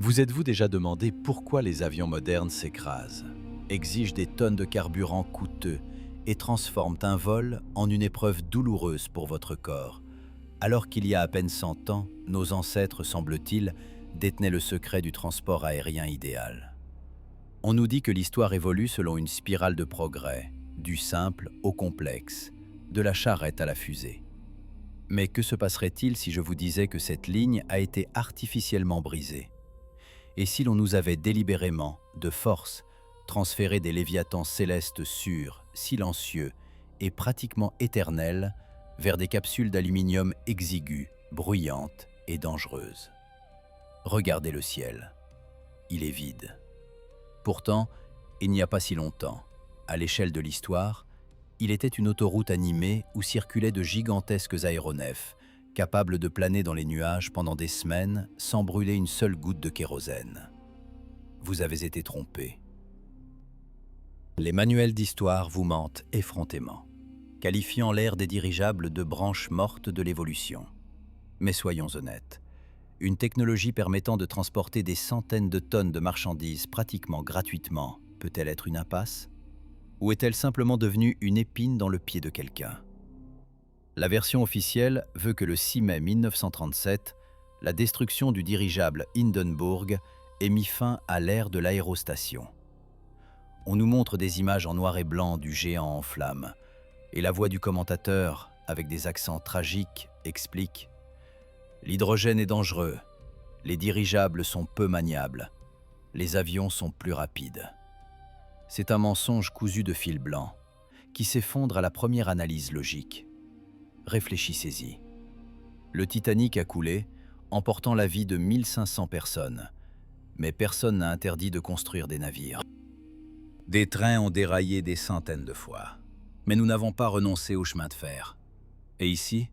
Vous êtes-vous déjà demandé pourquoi les avions modernes s'écrasent, exigent des tonnes de carburant coûteux et transforment un vol en une épreuve douloureuse pour votre corps, alors qu'il y a à peine 100 ans, nos ancêtres, semble-t-il, détenaient le secret du transport aérien idéal. On nous dit que l'histoire évolue selon une spirale de progrès, du simple au complexe, de la charrette à la fusée. Mais que se passerait-il si je vous disais que cette ligne a été artificiellement brisée? Et si l'on nous avait délibérément, de force, transféré des léviathans célestes sûrs, silencieux et pratiquement éternels vers des capsules d'aluminium exiguës, bruyantes et dangereuses? Regardez le ciel. Il est vide. Pourtant, il n'y a pas si longtemps, à l'échelle de l'histoire, il était une autoroute animée où circulaient de gigantesques aéronefs, capables de planer dans les nuages pendant des semaines sans brûler une seule goutte de kérosène. Vous avez été trompé. Les manuels d'histoire vous mentent effrontément, qualifiant l'ère des dirigeables de branche morte de l'évolution. Mais soyons honnêtes, une technologie permettant de transporter des centaines de tonnes de marchandises pratiquement gratuitement peut-elle être une impasse? Ou est-elle simplement devenue une épine dans le pied de quelqu'un? La version officielle veut que le 6 mai 1937, la destruction du dirigeable Hindenburg ait mis fin à l'ère de l'aérostation. On nous montre des images en noir et blanc du géant en flammes, et la voix du commentateur, avec des accents tragiques, explique « L'hydrogène est dangereux, les dirigeables sont peu maniables, les avions sont plus rapides. » C'est un mensonge cousu de fil blanc, qui s'effondre à la première analyse logique. Réfléchissez-y. Le Titanic a coulé, emportant la vie de 1500 personnes, mais personne n'a interdit de construire des navires. Des trains ont déraillé des centaines de fois, mais nous n'avons pas renoncé au chemin de fer. Et ici,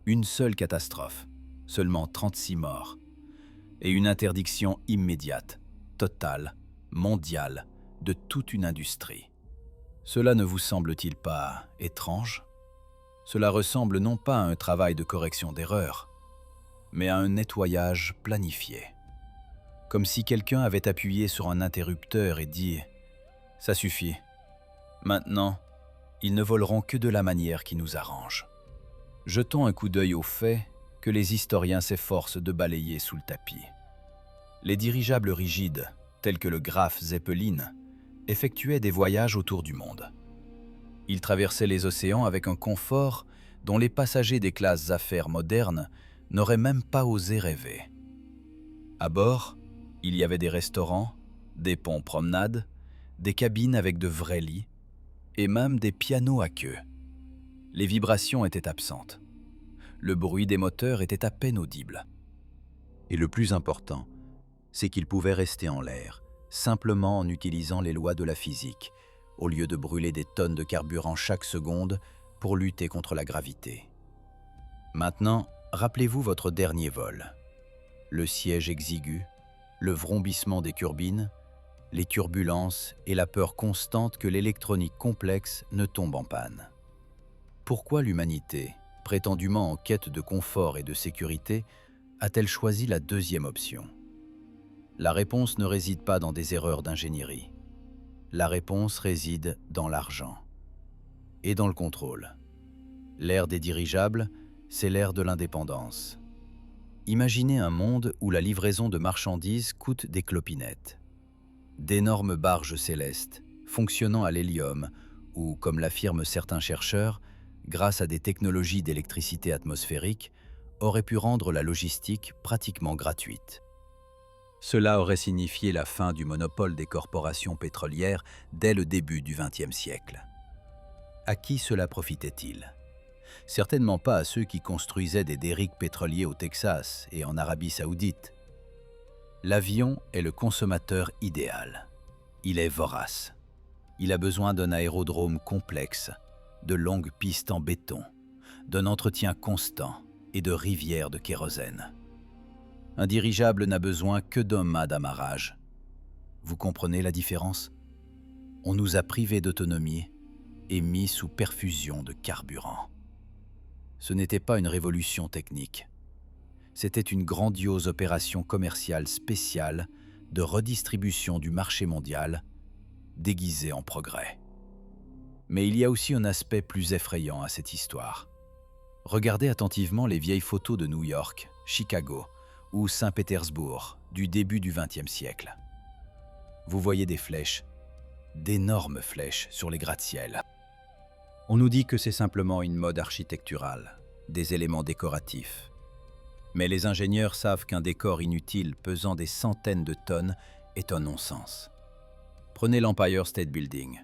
une seule catastrophe, seulement 36 morts, et une interdiction immédiate, totale, mondiale, de toute une industrie. Cela ne vous semble-t-il pas étrange? Cela ressemble non pas à un travail de correction d'erreurs, mais à un nettoyage planifié. Comme si quelqu'un avait appuyé sur un interrupteur et dit « Ça suffit. Maintenant, ils ne voleront que de la manière qui nous arrange. » Jetons un coup d'œil aux faits que les historiens s'efforcent de balayer sous le tapis. Les dirigeables rigides, tels que le Graf Zeppelin, effectuaient des voyages autour du monde. Ils traversaient les océans avec un confort dont les passagers des classes affaires modernes n'auraient même pas osé rêver. À bord, il y avait des restaurants, des ponts promenades, des cabines avec de vrais lits, et même des pianos à queue. Les vibrations étaient absentes. Le bruit des moteurs était à peine audible. Et le plus important, c'est qu'ils pouvaient rester en l'air, simplement en utilisant les lois de la physique, au lieu de brûler des tonnes de carburant chaque seconde pour lutter contre la gravité. Maintenant, rappelez-vous votre dernier vol. Le siège exigu, le vrombissement des turbines, les turbulences et la peur constante que l'électronique complexe ne tombe en panne. Pourquoi l'humanité, prétendument en quête de confort et de sécurité, a-t-elle choisi la deuxième option? La réponse ne réside pas dans des erreurs d'ingénierie. La réponse réside dans l'argent et dans le contrôle. L'ère des dirigeables, c'est l'ère de l'indépendance. Imaginez un monde où la livraison de marchandises coûte des clopinettes. D'énormes barges célestes, fonctionnant à l'hélium, ou, comme l'affirment certains chercheurs, grâce à des technologies d'électricité atmosphérique, auraient pu rendre la logistique pratiquement gratuite. Cela aurait signifié la fin du monopole des corporations pétrolières dès le début du XXe siècle. À qui cela profitait-il? Certainement pas à ceux qui construisaient des derricks pétroliers au Texas et en Arabie Saoudite. L'avion est le consommateur idéal. Il est vorace. Il a besoin d'un aérodrome complexe, de longues pistes en béton, d'un entretien constant et de rivières de kérosène. Un dirigeable n'a besoin que d'un mât d'amarrage. Vous comprenez la différence? On nous a privés d'autonomie et mis sous perfusion de carburant. Ce n'était pas une révolution technique. C'était une grandiose opération commerciale spéciale de redistribution du marché mondial, déguisée en progrès. Mais il y a aussi un aspect plus effrayant à cette histoire. Regardez attentivement les vieilles photos de New York, Chicago ou Saint-Pétersbourg du début du XXe siècle. Vous voyez des flèches, d'énormes flèches sur les gratte-ciel. On nous dit que c'est simplement une mode architecturale, des éléments décoratifs. Mais les ingénieurs savent qu'un décor inutile pesant des centaines de tonnes est un non-sens. Prenez l'Empire State Building.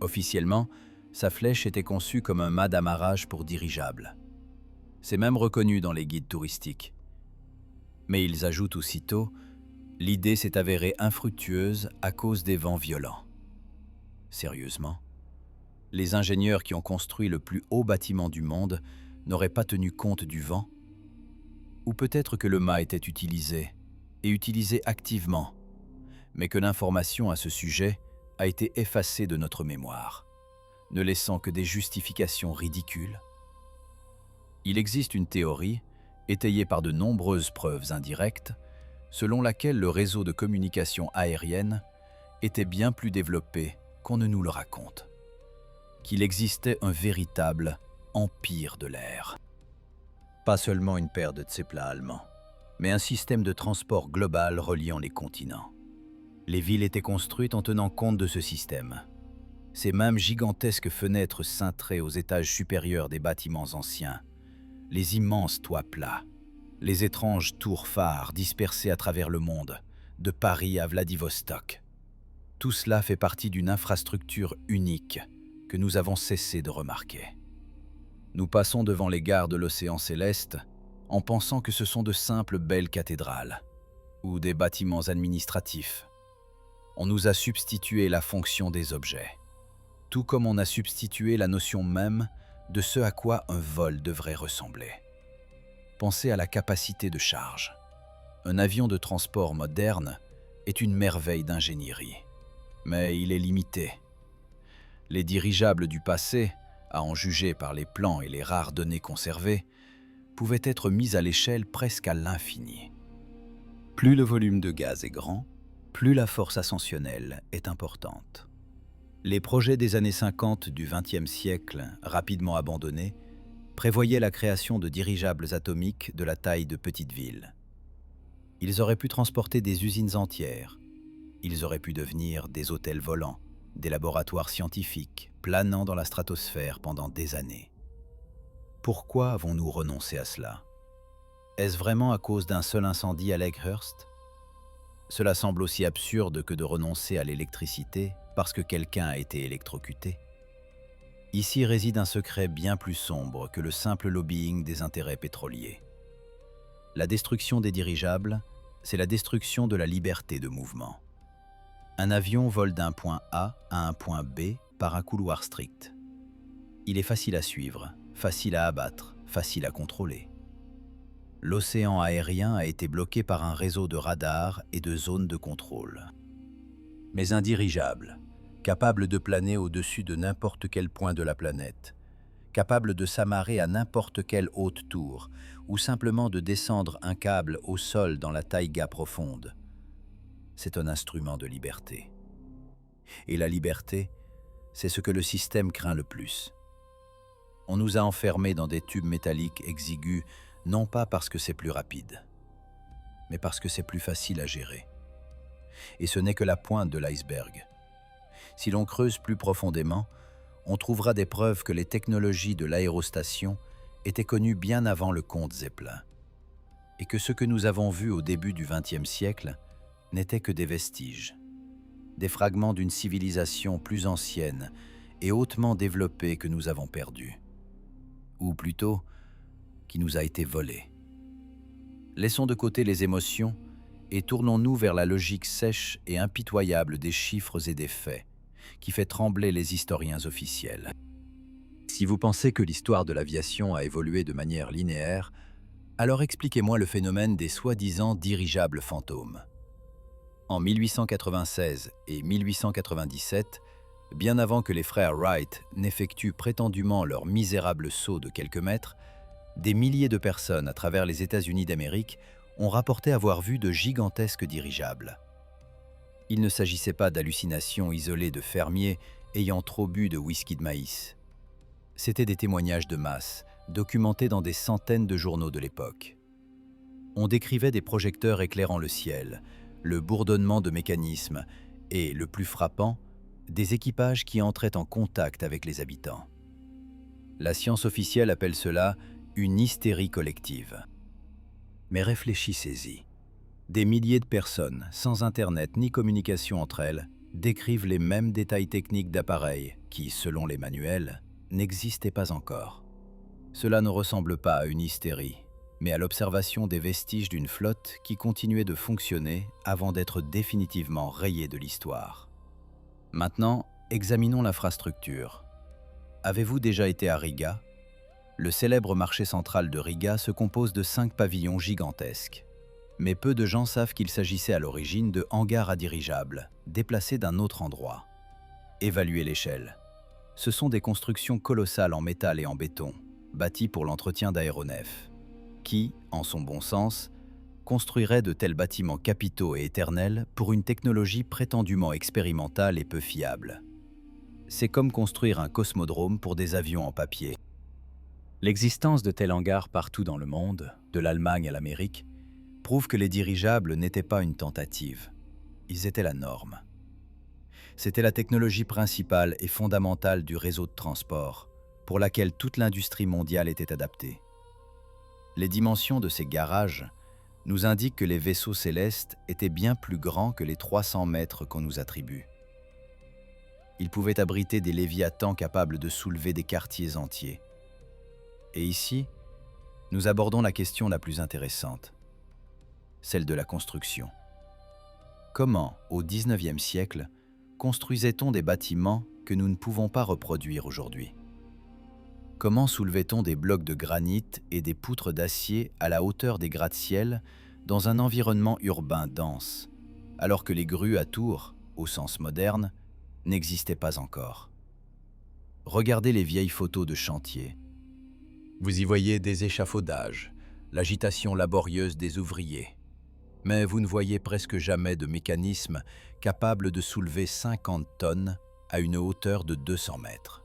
Officiellement, sa flèche était conçue comme un mât d'amarrage pour dirigeable. C'est même reconnu dans les guides touristiques. Mais ils ajoutent aussitôt, l'idée s'est avérée infructueuse à cause des vents violents. Sérieusement? Les ingénieurs qui ont construit le plus haut bâtiment du monde n'auraient pas tenu compte du vent? Ou peut-être que le mât était utilisé, et utilisé activement, mais que l'information à ce sujet a été effacée de notre mémoire, ne laissant que des justifications ridicules. Il existe une théorie, étayée par de nombreuses preuves indirectes, selon laquelle le réseau de communication aérienne était bien plus développé qu'on ne nous le raconte, qu'il existait un véritable empire de l'air. Pas seulement une paire de Zeppelins allemands, mais un système de transport global reliant les continents. Les villes étaient construites en tenant compte de ce système. Ces mêmes gigantesques fenêtres cintrées aux étages supérieurs des bâtiments anciens, les immenses toits plats, les étranges tours phares dispersées à travers le monde, de Paris à Vladivostok. Tout cela fait partie d'une infrastructure unique que nous avons cessé de remarquer. Nous passons devant les gares de l'océan céleste en pensant que ce sont de simples belles cathédrales ou des bâtiments administratifs. On nous a substitué la fonction des objets, tout comme on a substitué la notion même de ce à quoi un vol devrait ressembler. Pensez à la capacité de charge. Un avion de transport moderne est une merveille d'ingénierie, mais il est limité. Les dirigeables du passé, à en juger par les plans et les rares données conservées, pouvaient être mis à l'échelle presque à l'infini. Plus le volume de gaz est grand, plus la force ascensionnelle est importante. Les projets des années 50 du XXe siècle, rapidement abandonnés, prévoyaient la création de dirigeables atomiques de la taille de petites villes. Ils auraient pu transporter des usines entières. Ils auraient pu devenir des hôtels volants, des laboratoires scientifiques, planant dans la stratosphère pendant des années. Pourquoi avons-nous renoncé à cela? Est-ce vraiment à cause d'un seul incendie à Lakehurst? Cela semble aussi absurde que de renoncer à l'électricité parce que quelqu'un a été électrocuté. Ici réside un secret bien plus sombre que le simple lobbying des intérêts pétroliers. La destruction des dirigeables, c'est la destruction de la liberté de mouvement. Un avion vole d'un point A à un point B par un couloir strict. Il est facile à suivre, facile à abattre, facile à contrôler. L'océan aérien a été bloqué par un réseau de radars et de zones de contrôle. Mais un dirigeable, capable de planer au-dessus de n'importe quel point de la planète, capable de s'amarrer à n'importe quelle haute tour, ou simplement de descendre un câble au sol dans la taïga profonde, c'est un instrument de liberté. Et la liberté, c'est ce que le système craint le plus. On nous a enfermés dans des tubes métalliques exigus, non pas parce que c'est plus rapide, mais parce que c'est plus facile à gérer. Et ce n'est que la pointe de l'iceberg. Si l'on creuse plus profondément, on trouvera des preuves que les technologies de l'aérostation étaient connues bien avant le comte Zeppelin, et que ce que nous avons vu au début du XXe siècle n'étaient que des vestiges, des fragments d'une civilisation plus ancienne et hautement développée que nous avons perdue, ou plutôt, qui nous a été volée. Laissons de côté les émotions et tournons-nous vers la logique sèche et impitoyable des chiffres et des faits, qui fait trembler les historiens officiels. Si vous pensez que l'histoire de l'aviation a évolué de manière linéaire, alors expliquez-moi le phénomène des soi-disant dirigeables fantômes. En 1896 et 1897, bien avant que les frères Wright n'effectuent prétendument leur misérable saut de quelques mètres, Des milliers de personnes à travers les États-Unis d'Amérique ont rapporté avoir vu de gigantesques dirigeables. Il ne s'agissait pas d'hallucinations isolées de fermiers ayant trop bu de whisky de maïs. C'étaient des témoignages de masse, documentés dans des centaines de journaux de l'époque. On décrivait des projecteurs éclairant le ciel, le bourdonnement de mécanismes et, le plus frappant, des équipages qui entraient en contact avec les habitants. La science officielle appelle cela une hystérie collective. Mais réfléchissez-y. Des milliers de personnes, sans Internet ni communication entre elles, décrivent les mêmes détails techniques d'appareils qui, selon les manuels, n'existaient pas encore. Cela ne ressemble pas à une hystérie, mais à l'observation des vestiges d'une flotte qui continuait de fonctionner avant d'être définitivement rayée de l'histoire. Maintenant, examinons l'infrastructure. Avez-vous déjà été à Riga ? Le célèbre marché central de Riga se compose de 5 pavillons gigantesques. Mais peu de gens savent qu'il s'agissait à l'origine de hangars à dirigeables, déplacés d'un autre endroit. Évaluez l'échelle. Ce sont des constructions colossales en métal et en béton, bâties pour l'entretien d'aéronefs. Qui, en son bon sens, construirait de tels bâtiments capitaux et éternels pour une technologie prétendument expérimentale et peu fiable? C'est comme construire un cosmodrome pour des avions en papier. L'existence de tels hangars partout dans le monde, de l'Allemagne à l'Amérique, prouve que les dirigeables n'étaient pas une tentative. Ils étaient la norme. C'était la technologie principale et fondamentale du réseau de transport, pour laquelle toute l'industrie mondiale était adaptée. Les dimensions de ces garages nous indiquent que les vaisseaux célestes étaient bien plus grands que les 300 mètres qu'on nous attribue. Ils pouvaient abriter des léviathans capables de soulever des quartiers entiers. Et ici, nous abordons la question la plus intéressante, celle de la construction. Comment, au XIXe siècle, construisait-on des bâtiments que nous ne pouvons pas reproduire aujourd'hui? Comment soulevait-on des blocs de granit et des poutres d'acier à la hauteur des gratte-ciel dans un environnement urbain dense, alors que les grues à tours, au sens moderne, n'existaient pas encore? Regardez les vieilles photos de chantier. Vous y voyez des échafaudages, l'agitation laborieuse des ouvriers. Mais vous ne voyez presque jamais de mécanisme capable de soulever 50 tonnes à une hauteur de 200 mètres.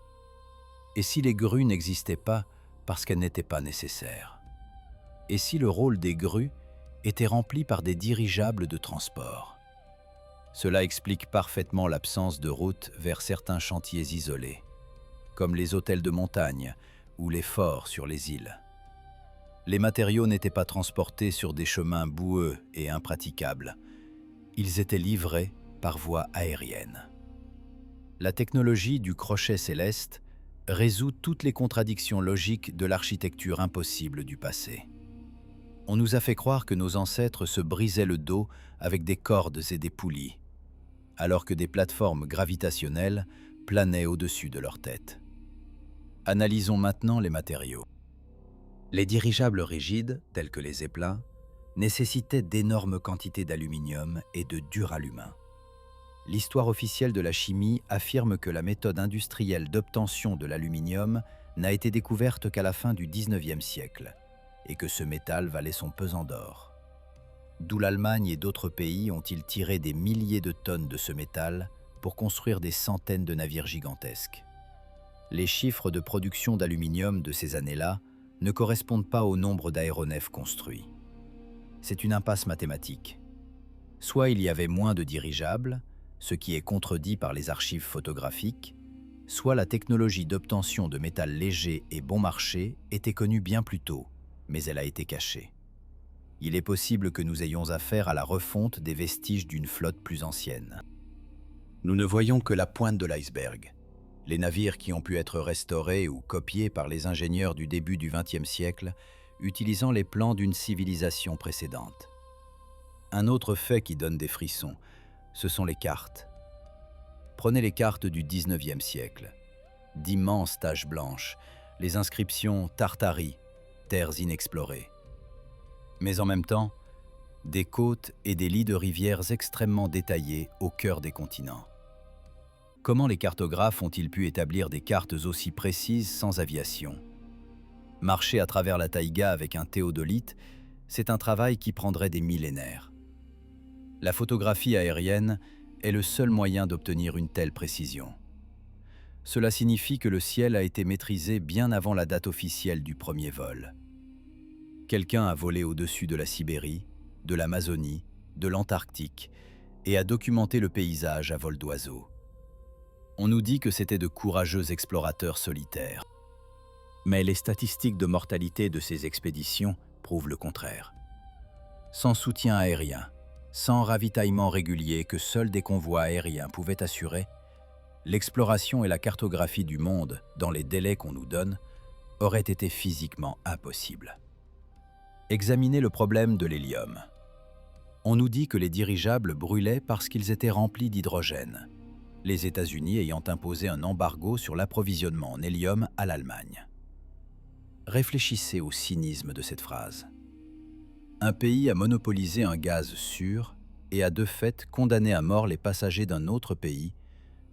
Et si les grues n'existaient pas parce qu'elles n'étaient pas nécessaires? Et si le rôle des grues était rempli par des dirigeables de transport? Cela explique parfaitement l'absence de routes vers certains chantiers isolés, comme les hôtels de montagne ou les forts sur les îles. Les matériaux n'étaient pas transportés sur des chemins boueux et impraticables. Ils étaient livrés par voie aérienne. La technologie du crochet céleste résout toutes les contradictions logiques de l'architecture impossible du passé. On nous a fait croire que nos ancêtres se brisaient le dos avec des cordes et des poulies, alors que des plateformes gravitationnelles planaient au-dessus de leur tête. Analysons maintenant les matériaux. Les dirigeables rigides, tels que les zeppelins, nécessitaient d'énormes quantités d'aluminium et de duralumin. L'histoire officielle de la chimie affirme que la méthode industrielle d'obtention de l'aluminium n'a été découverte qu'à la fin du XIXe siècle et que ce métal valait son pesant d'or. D'où l'Allemagne et d'autres pays ont-ils tiré des milliers de tonnes de ce métal pour construire des centaines de navires gigantesques. Les chiffres de production d'aluminium de ces années-là ne correspondent pas au nombre d'aéronefs construits. C'est une impasse mathématique. Soit il y avait moins de dirigeables, ce qui est contredit par les archives photographiques, soit la technologie d'obtention de métal léger et bon marché était connue bien plus tôt, mais elle a été cachée. Il est possible que nous ayons affaire à la refonte des vestiges d'une flotte plus ancienne. Nous ne voyons que la pointe de l'iceberg. Les navires qui ont pu être restaurés ou copiés par les ingénieurs du début du XXe siècle, utilisant les plans d'une civilisation précédente. Un autre fait qui donne des frissons, ce sont les cartes. Prenez les cartes du XIXe siècle. D'immenses taches blanches, les inscriptions Tartarie, terres inexplorées. Mais en même temps, des côtes et des lits de rivières extrêmement détaillés au cœur des continents. Comment les cartographes ont-ils pu établir des cartes aussi précises sans aviation? Marcher à travers la taïga avec un théodolite, c'est un travail qui prendrait des millénaires. La photographie aérienne est le seul moyen d'obtenir une telle précision. Cela signifie que le ciel a été maîtrisé bien avant la date officielle du premier vol. Quelqu'un a volé au-dessus de la Sibérie, de l'Amazonie, de l'Antarctique et a documenté le paysage à vol d'oiseau. On nous dit que c'était de courageux explorateurs solitaires. Mais les statistiques de mortalité de ces expéditions prouvent le contraire. Sans soutien aérien, sans ravitaillement régulier que seuls des convois aériens pouvaient assurer, l'exploration et la cartographie du monde, dans les délais qu'on nous donne, auraient été physiquement impossibles. Examinez le problème de l'hélium. On nous dit que les dirigeables brûlaient parce qu'ils étaient remplis d'hydrogène, les États-Unis ayant imposé un embargo sur l'approvisionnement en hélium à l'Allemagne. Réfléchissez au cynisme de cette phrase. Un pays a monopolisé un gaz sûr et a de fait condamné à mort les passagers d'un autre pays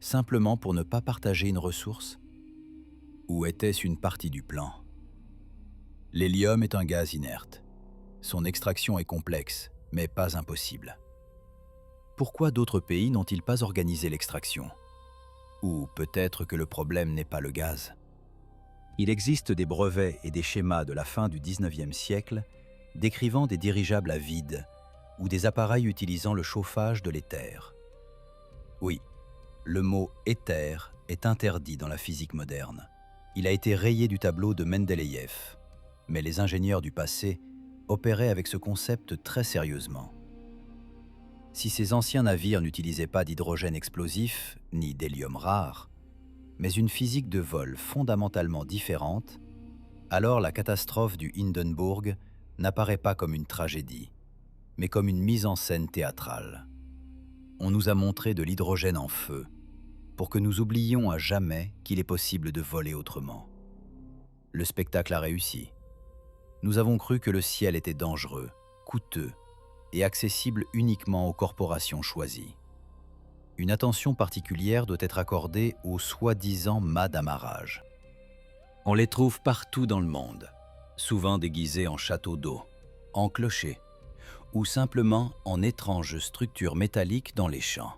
simplement pour ne pas partager une ressource? Ou était-ce une partie du plan? L'hélium est un gaz inerte. Son extraction est complexe, mais pas impossible. Pourquoi d'autres pays n'ont-ils pas organisé l'extraction? Ou peut-être que le problème n'est pas le gaz? Il existe des brevets et des schémas de la fin du XIXe siècle décrivant des dirigeables à vide ou des appareils utilisant le chauffage de l'éther. Oui, le mot « éther » est interdit dans la physique moderne. Il a été rayé du tableau de Mendeleïev, mais les ingénieurs du passé opéraient avec ce concept très sérieusement. Si ces anciens navires n'utilisaient pas d'hydrogène explosif ni d'hélium rare, mais une physique de vol fondamentalement différente, alors la catastrophe du Hindenburg n'apparaît pas comme une tragédie, mais comme une mise en scène théâtrale. On nous a montré de l'hydrogène en feu, pour que nous oublions à jamais qu'il est possible de voler autrement. Le spectacle a réussi. Nous avons cru que le ciel était dangereux, coûteux et accessible uniquement aux corporations choisies. Une attention particulière doit être accordée aux soi-disant mâts d'amarrage. On les trouve partout dans le monde, souvent déguisés en châteaux d'eau, en clochers, ou simplement en étranges structures métalliques dans les champs.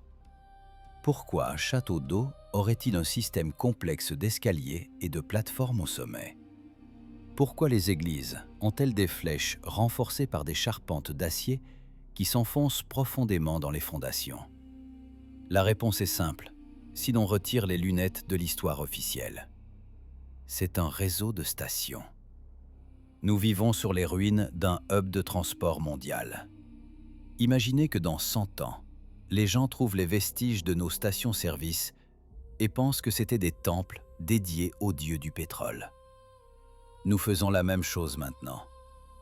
Pourquoi un château d'eau aurait-il un système complexe d'escaliers et de plateformes au sommet? Pourquoi les églises ont-elles des flèches renforcées par des charpentes d'acier qui s'enfoncent profondément dans les fondations? La réponse est simple, si l'on retire les lunettes de l'histoire officielle. C'est un réseau de stations. Nous vivons sur les ruines d'un hub de transport mondial. Imaginez que dans 100 ans, les gens trouvent les vestiges de nos stations-service et pensent que c'était des temples dédiés aux dieux du pétrole. Nous faisons la même chose maintenant,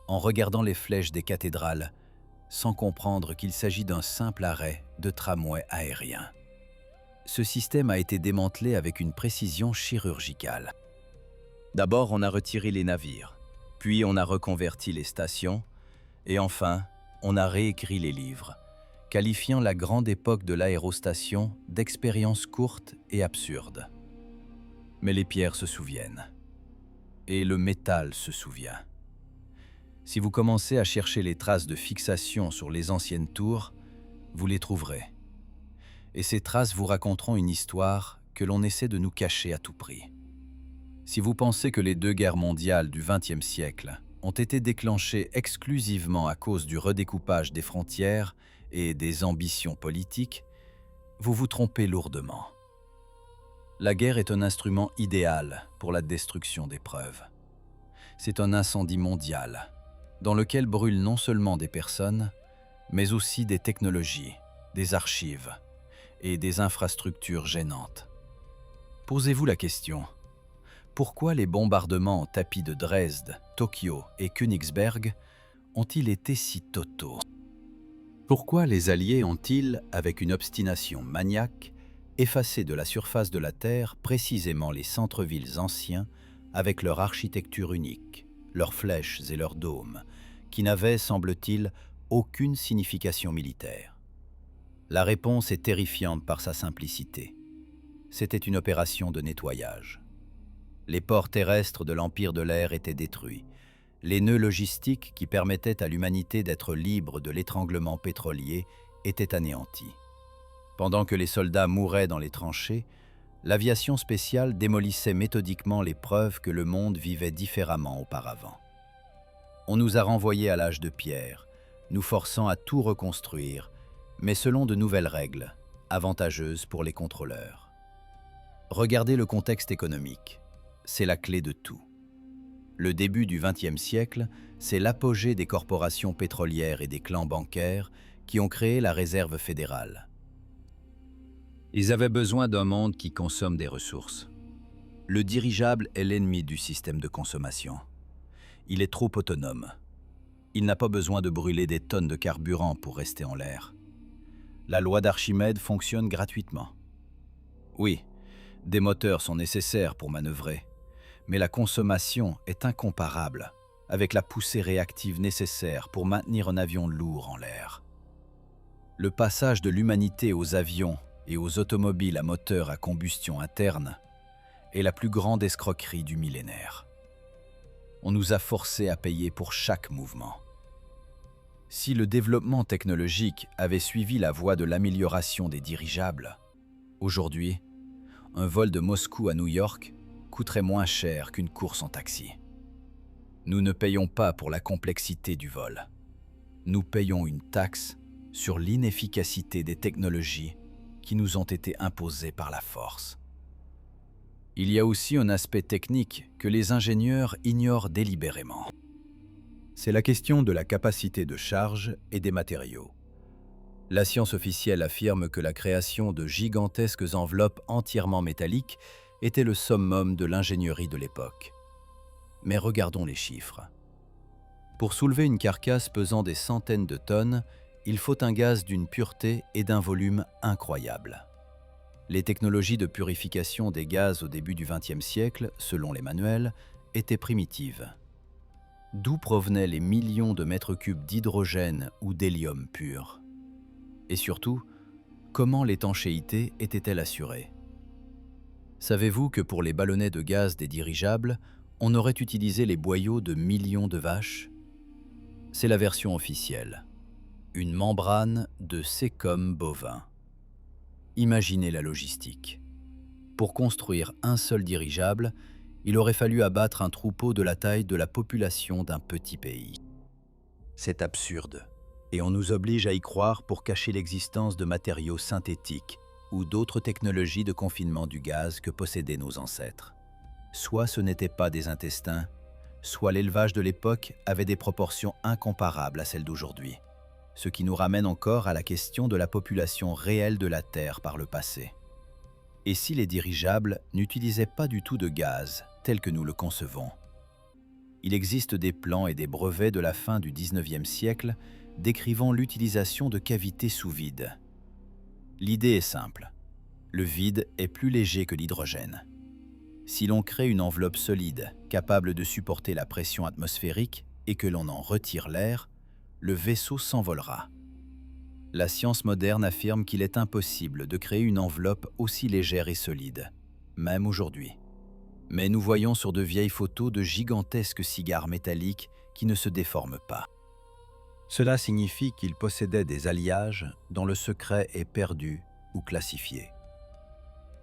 en regardant les flèches des cathédrales, sans comprendre qu'il s'agit d'un simple arrêt de tramway aérien. Ce système a été démantelé avec une précision chirurgicale. D'abord, on a retiré les navires, puis on a reconverti les stations, et enfin, on a réécrit les livres, qualifiant la grande époque de l'aérostation d'expérience courte et absurde. Mais les pierres se souviennent. Et le métal se souvient. Si vous commencez à chercher les traces de fixation sur les anciennes tours, vous les trouverez. Et ces traces vous raconteront une histoire que l'on essaie de nous cacher à tout prix. Si vous pensez que les 2 guerres mondiales du XXe siècle ont été déclenchées exclusivement à cause du redécoupage des frontières et des ambitions politiques, vous vous trompez lourdement. La guerre est un instrument idéal pour la destruction des preuves. C'est un incendie mondial, dans lequel brûlent non seulement des personnes, mais aussi des technologies, des archives et des infrastructures gênantes. Posez-vous la question, pourquoi les bombardements en tapis de Dresde, Tokyo et Königsberg ont-ils été si totaux? Pourquoi les Alliés ont-ils, avec une obstination maniaque, effacé de la surface de la Terre précisément les centres-villes anciens avec leur architecture unique, leurs flèches et leurs dômes, qui n'avaient, semble-t-il, aucune signification militaire? La réponse est terrifiante par sa simplicité. C'était une opération de nettoyage. Les ports terrestres de l'Empire de l'air étaient détruits. Les nœuds logistiques qui permettaient à l'humanité d'être libre de l'étranglement pétrolier étaient anéantis. Pendant que les soldats mouraient dans les tranchées, l'aviation spéciale démolissait méthodiquement les preuves que le monde vivait différemment auparavant. On nous a renvoyés à l'âge de pierre, nous forçant à tout reconstruire, mais selon de nouvelles règles, avantageuses pour les contrôleurs. Regardez le contexte économique, c'est la clé de tout. Le début du XXe siècle, c'est l'apogée des corporations pétrolières et des clans bancaires qui ont créé la Réserve fédérale. Ils avaient besoin d'un monde qui consomme des ressources. Le dirigeable est l'ennemi du système de consommation. Il est trop autonome. Il n'a pas besoin de brûler des tonnes de carburant pour rester en l'air. La loi d'Archimède fonctionne gratuitement. Oui, des moteurs sont nécessaires pour manœuvrer, mais la consommation est incomparable avec la poussée réactive nécessaire pour maintenir un avion lourd en l'air. Le passage de l'humanité aux avions et aux automobiles à moteur à combustion interne est la plus grande escroquerie du millénaire. On nous a forcés à payer pour chaque mouvement. Si le développement technologique avait suivi la voie de l'amélioration des dirigeables, aujourd'hui, un vol de Moscou à New York coûterait moins cher qu'une course en taxi. Nous ne payons pas pour la complexité du vol. Nous payons une taxe sur l'inefficacité des technologies qui nous ont été imposées par la force. Il y a aussi un aspect technique que les ingénieurs ignorent délibérément. C'est la question de la capacité de charge et des matériaux. La science officielle affirme que la création de gigantesques enveloppes entièrement métalliques était le summum de l'ingénierie de l'époque. Mais regardons les chiffres. Pour soulever une carcasse pesant des centaines de tonnes, il faut un gaz d'une pureté et d'un volume incroyables. Les technologies de purification des gaz au début du XXe siècle, selon les manuels, étaient primitives. D'où provenaient les millions de mètres cubes d'hydrogène ou d'hélium pur? Et surtout, comment l'étanchéité était-elle assurée? Savez-vous que pour les ballonnets de gaz des dirigeables, on aurait utilisé les boyaux de millions de vaches? C'est la version officielle. Une membrane de sécum bovin. Imaginez la logistique. Pour construire un seul dirigeable, il aurait fallu abattre un troupeau de la taille de la population d'un petit pays. C'est absurde, et on nous oblige à y croire pour cacher l'existence de matériaux synthétiques ou d'autres technologies de confinement du gaz que possédaient nos ancêtres. Soit ce n'étaient pas des intestins, soit l'élevage de l'époque avait des proportions incomparables à celles d'aujourd'hui, ce qui nous ramène encore à la question de la population réelle de la Terre par le passé. Et si les dirigeables n'utilisaient pas du tout de gaz tel que nous le concevons? Il existe des plans et des brevets de la fin du XIXe siècle décrivant l'utilisation de cavités sous vide. L'idée est simple. Le vide est plus léger que l'hydrogène. Si l'on crée une enveloppe solide capable de supporter la pression atmosphérique et que l'on en retire l'air, le vaisseau s'envolera. La science moderne affirme qu'il est impossible de créer une enveloppe aussi légère et solide, même aujourd'hui. Mais nous voyons sur de vieilles photos de gigantesques cigares métalliques qui ne se déforment pas. Cela signifie qu'ils possédaient des alliages dont le secret est perdu ou classifié.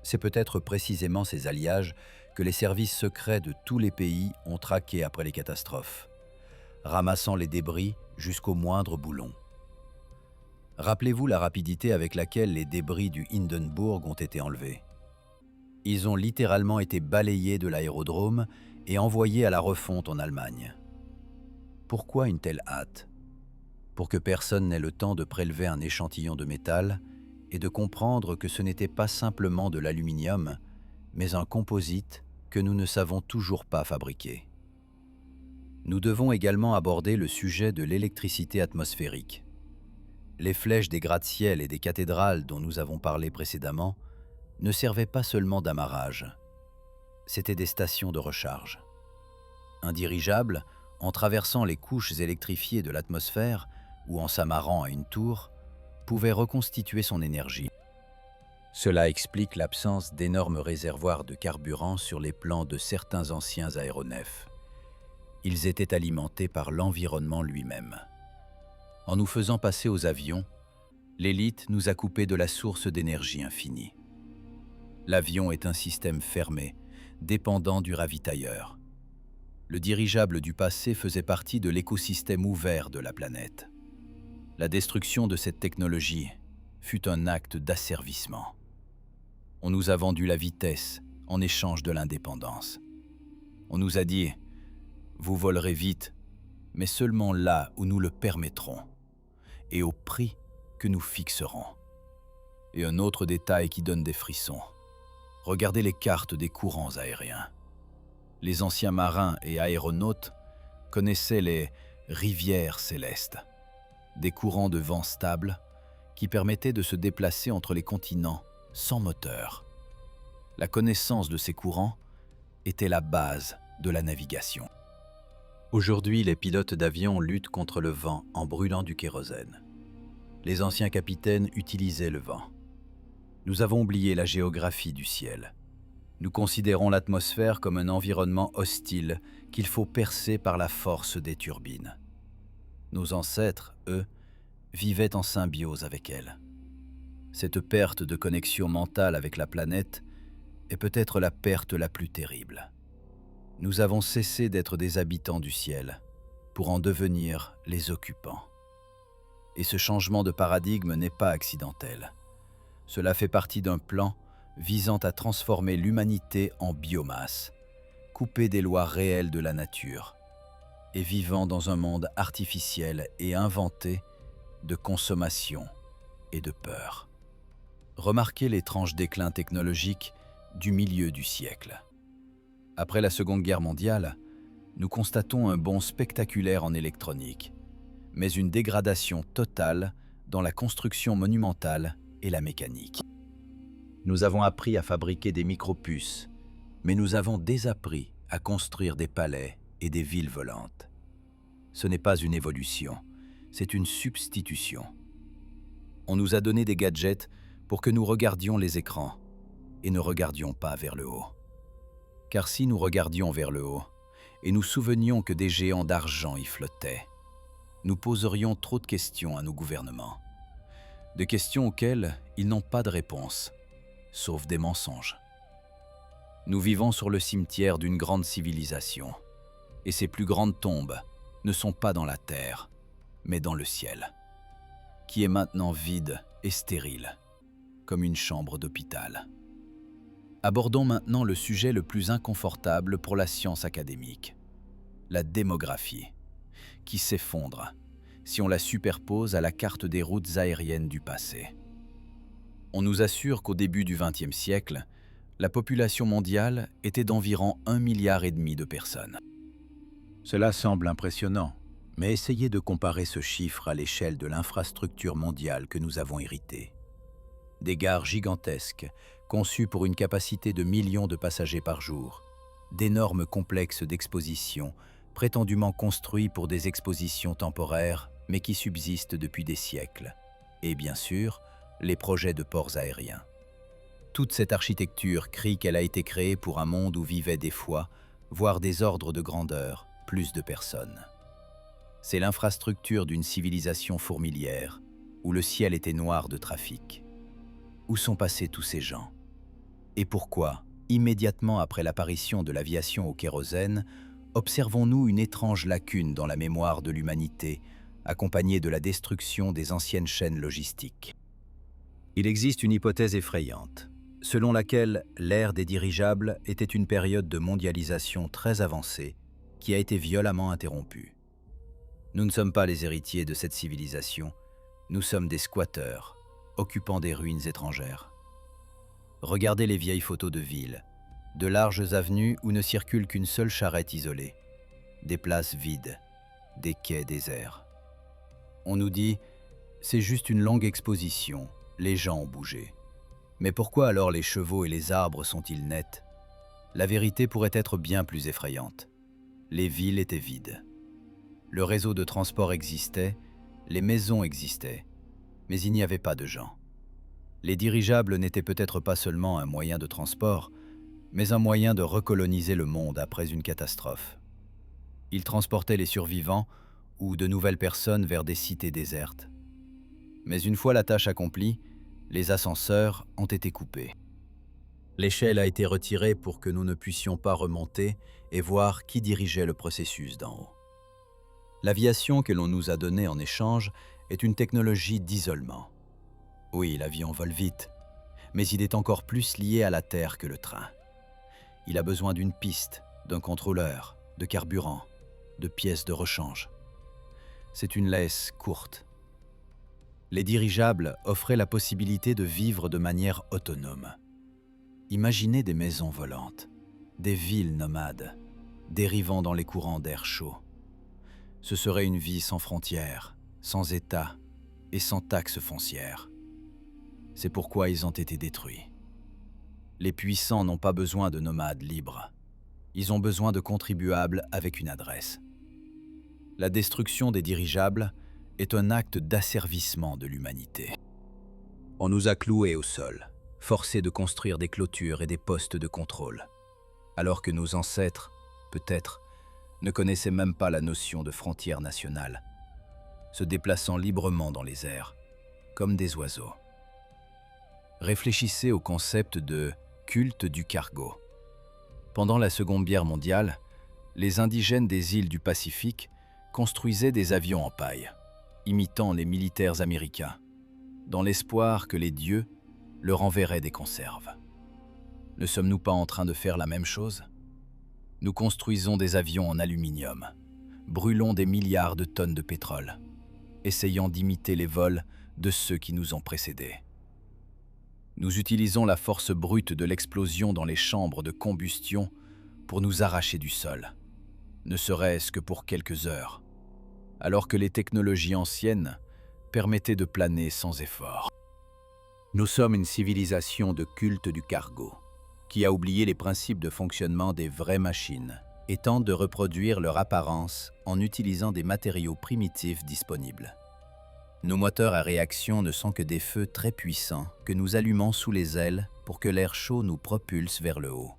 C'est peut-être précisément ces alliages que les services secrets de tous les pays ont traqués après les catastrophes, ramassant les débris jusqu'au moindre boulon. Rappelez-vous la rapidité avec laquelle les débris du Hindenburg ont été enlevés. Ils ont littéralement été balayés de l'aérodrome et envoyés à la refonte en Allemagne. Pourquoi une telle hâte? Pour que personne n'ait le temps de prélever un échantillon de métal et de comprendre que ce n'était pas simplement de l'aluminium, mais un composite que nous ne savons toujours pas fabriquer. Nous devons également aborder le sujet de l'électricité atmosphérique. Les flèches des gratte-ciel et des cathédrales dont nous avons parlé précédemment ne servaient pas seulement d'amarrage, c'étaient des stations de recharge. Un dirigeable, en traversant les couches électrifiées de l'atmosphère ou en s'amarrant à une tour, pouvait reconstituer son énergie. Cela explique l'absence d'énormes réservoirs de carburant sur les plans de certains anciens aéronefs. Ils étaient alimentés par l'environnement lui-même. En nous faisant passer aux avions, l'élite nous a coupé de la source d'énergie infinie. L'avion est un système fermé, dépendant du ravitailleur. Le dirigeable du passé faisait partie de l'écosystème ouvert de la planète. La destruction de cette technologie fut un acte d'asservissement. On nous a vendu la vitesse en échange de l'indépendance. On nous a dit « Vous volerez vite, mais seulement là où nous le permettrons, et au prix que nous fixerons. » Et un autre détail qui donne des frissons. Regardez les cartes des courants aériens. Les anciens marins et aéronautes connaissaient les rivières célestes, des courants de vent stables qui permettaient de se déplacer entre les continents sans moteur. La connaissance de ces courants était la base de la navigation. Aujourd'hui, les pilotes d'avion luttent contre le vent en brûlant du kérosène. Les anciens capitaines utilisaient le vent. Nous avons oublié la géographie du ciel. Nous considérons l'atmosphère comme un environnement hostile qu'il faut percer par la force des turbines. Nos ancêtres, eux, vivaient en symbiose avec elle. Cette perte de connexion mentale avec la planète est peut-être la perte la plus terrible. Nous avons cessé d'être des habitants du ciel pour en devenir les occupants. Et ce changement de paradigme n'est pas accidentel. Cela fait partie d'un plan visant à transformer l'humanité en biomasse, coupée des lois réelles de la nature et vivant dans un monde artificiel et inventé de consommation et de peur. Remarquez l'étrange déclin technologique du milieu du siècle. Après la Seconde Guerre mondiale, nous constatons un bond spectaculaire en électronique, mais une dégradation totale dans la construction monumentale et la mécanique. Nous avons appris à fabriquer des micropuces, mais nous avons désappris à construire des palais et des villes volantes. Ce n'est pas une évolution, c'est une substitution. On nous a donné des gadgets pour que nous regardions les écrans et ne regardions pas vers le haut. Car si nous regardions vers le haut et nous souvenions que des géants d'argent y flottaient, nous poserions trop de questions à nos gouvernements. Des questions auxquelles ils n'ont pas de réponse, sauf des mensonges. Nous vivons sur le cimetière d'une grande civilisation, et ses plus grandes tombes ne sont pas dans la terre, mais dans le ciel, qui est maintenant vide et stérile, comme une chambre d'hôpital. Abordons maintenant le sujet le plus inconfortable pour la science académique, la démographie, qui s'effondre si on la superpose à la carte des routes aériennes du passé. On nous assure qu'au début du XXe siècle, la population mondiale était d'environ 1,5 milliard de personnes. Cela semble impressionnant, mais essayez de comparer ce chiffre à l'échelle de l'infrastructure mondiale que nous avons héritée. Des gares gigantesques, conçues pour une capacité de millions de passagers par jour, d'énormes complexes d'exposition, prétendument construits pour des expositions temporaires, mais qui subsistent depuis des siècles, et bien sûr, les projets de ports aériens. Toute cette architecture crie qu'elle a été créée pour un monde où vivaient des fois, voire des ordres de grandeur, plus de personnes. C'est l'infrastructure d'une civilisation fourmilière, où le ciel était noir de trafic. Où sont passés tous ces gens? Et pourquoi, immédiatement après l'apparition de l'aviation au kérosène, observons-nous une étrange lacune dans la mémoire de l'humanité, accompagnée de la destruction des anciennes chaînes logistiques? Il existe une hypothèse effrayante, selon laquelle l'ère des dirigeables était une période de mondialisation très avancée qui a été violemment interrompue. Nous ne sommes pas les héritiers de cette civilisation, nous sommes des squatteurs, occupant des ruines étrangères. Regardez les vieilles photos de villes, de larges avenues où ne circule qu'une seule charrette isolée, des places vides, des quais déserts. On nous dit « c'est juste une longue exposition, les gens ont bougé ». Mais pourquoi alors les chevaux et les arbres sont-ils nets? La vérité pourrait être bien plus effrayante. Les villes étaient vides. Le réseau de transport existait, les maisons existaient, mais il n'y avait pas de gens. Les dirigeables n'étaient peut-être pas seulement un moyen de transport, mais un moyen de recoloniser le monde après une catastrophe. Ils transportaient les survivants ou de nouvelles personnes vers des cités désertes. Mais une fois la tâche accomplie, les ascenseurs ont été coupés. L'échelle a été retirée pour que nous ne puissions pas remonter et voir qui dirigeait le processus d'en haut. L'aviation que l'on nous a donnée en échange est une technologie d'isolement. Oui, l'avion vole vite, mais il est encore plus lié à la terre que le train. Il a besoin d'une piste, d'un contrôleur, de carburant, de pièces de rechange. C'est une laisse courte. Les dirigeables offraient la possibilité de vivre de manière autonome. Imaginez des maisons volantes, des villes nomades, dérivant dans les courants d'air chaud. Ce serait une vie sans frontières, sans État et sans taxes foncières. C'est pourquoi ils ont été détruits. Les puissants n'ont pas besoin de nomades libres. Ils ont besoin de contribuables avec une adresse. La destruction des dirigeables est un acte d'asservissement de l'humanité. On nous a cloués au sol, forcés de construire des clôtures et des postes de contrôle, alors que nos ancêtres, peut-être, ne connaissaient même pas la notion de frontière nationale, se déplaçant librement dans les airs, comme des oiseaux. Réfléchissez au concept de culte du cargo. Pendant la Seconde Guerre mondiale, les indigènes des îles du Pacifique construisaient des avions en paille, imitant les militaires américains, dans l'espoir que les dieux leur enverraient des conserves. Ne sommes-nous pas en train de faire la même chose? Nous construisons des avions en aluminium, brûlons des milliards de tonnes de pétrole, essayant d'imiter les vols de ceux qui nous ont précédés. Nous utilisons la force brute de l'explosion dans les chambres de combustion pour nous arracher du sol, ne serait-ce que pour quelques heures, alors que les technologies anciennes permettaient de planer sans effort. Nous sommes une civilisation de culte du cargo, qui a oublié les principes de fonctionnement des vraies machines et tente de reproduire leur apparence en utilisant des matériaux primitifs disponibles. Nos moteurs à réaction ne sont que des feux très puissants que nous allumons sous les ailes pour que l'air chaud nous propulse vers le haut.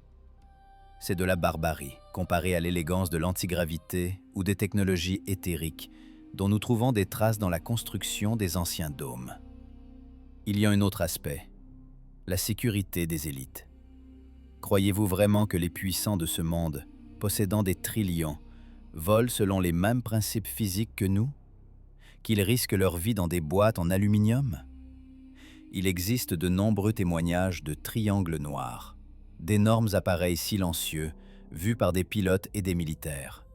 C'est de la barbarie comparé à l'élégance de l'antigravité ou des technologies éthériques dont nous trouvons des traces dans la construction des anciens dômes. Il y a un autre aspect, la sécurité des élites. Croyez-vous vraiment que les puissants de ce monde, possédant des trillions, volent selon les mêmes principes physiques que nous? Qu'ils risquent leur vie dans des boîtes en aluminium? Il existe de nombreux témoignages de triangles noirs, d'énormes appareils silencieux vus par des pilotes et des militaires.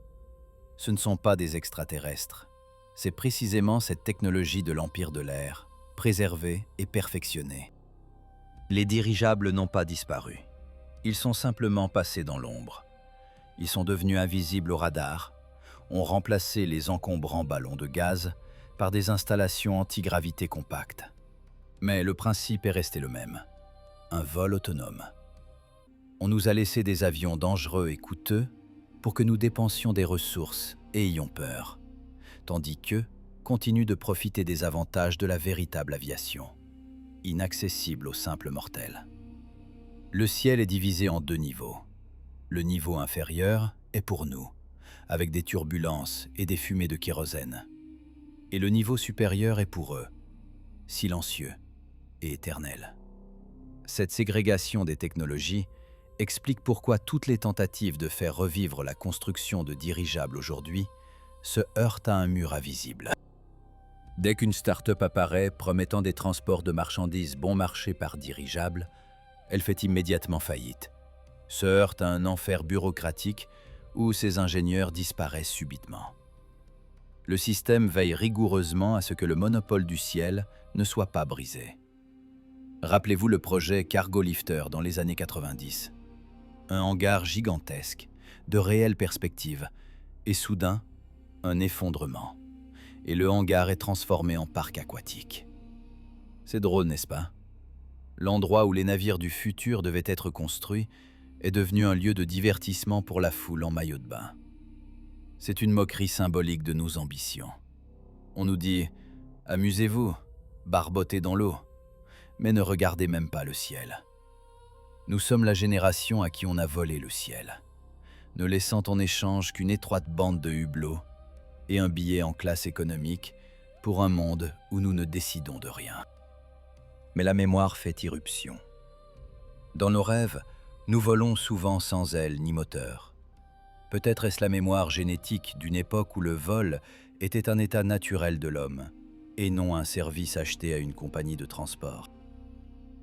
Ce ne sont pas des extraterrestres. C'est précisément cette technologie de l'Empire de l'air, préservée et perfectionnée. Les dirigeables n'ont pas disparu. Ils sont simplement passés dans l'ombre. Ils sont devenus invisibles au radar, ont remplacé les encombrants ballons de gaz par des installations antigravité compactes. Mais le principe est resté le même, un vol autonome. On nous a laissé des avions dangereux et coûteux pour que nous dépensions des ressources et ayons peur, tandis qu'eux continuent de profiter des avantages de la véritable aviation, inaccessible aux simples mortels. Le ciel est divisé en deux niveaux. Le niveau inférieur est pour nous, avec des turbulences et des fumées de kérosène. Et le niveau supérieur est pour eux, silencieux et éternel. Cette ségrégation des technologies explique pourquoi toutes les tentatives de faire revivre la construction de dirigeables aujourd'hui se heurtent à un mur invisible. Dès qu'une start-up apparaît promettant des transports de marchandises bon marché par dirigeable, elle fait immédiatement faillite, se heurte à un enfer bureaucratique où ses ingénieurs disparaissent subitement. Le système veille rigoureusement à ce que le monopole du ciel ne soit pas brisé. Rappelez-vous le projet Cargo Lifter dans les années 90. Un hangar gigantesque, de réelles perspectives, et soudain, un effondrement. Et le hangar est transformé en parc aquatique. C'est drôle, n'est-ce pas? L'endroit où les navires du futur devaient être construits est devenu un lieu de divertissement pour la foule en maillot de bain. C'est une moquerie symbolique de nos ambitions. On nous dit « amusez-vous, barbotez dans l'eau ». mais ne regardez même pas le ciel. Nous sommes la génération à qui on a volé le ciel, ne laissant en échange qu'une étroite bande de hublots et un billet en classe économique pour un monde où nous ne décidons de rien. Mais la mémoire fait irruption. Dans nos rêves, nous volons souvent sans aile ni moteur. Peut-être est-ce la mémoire génétique d'une époque où le vol était un état naturel de l'homme, et non un service acheté à une compagnie de transport.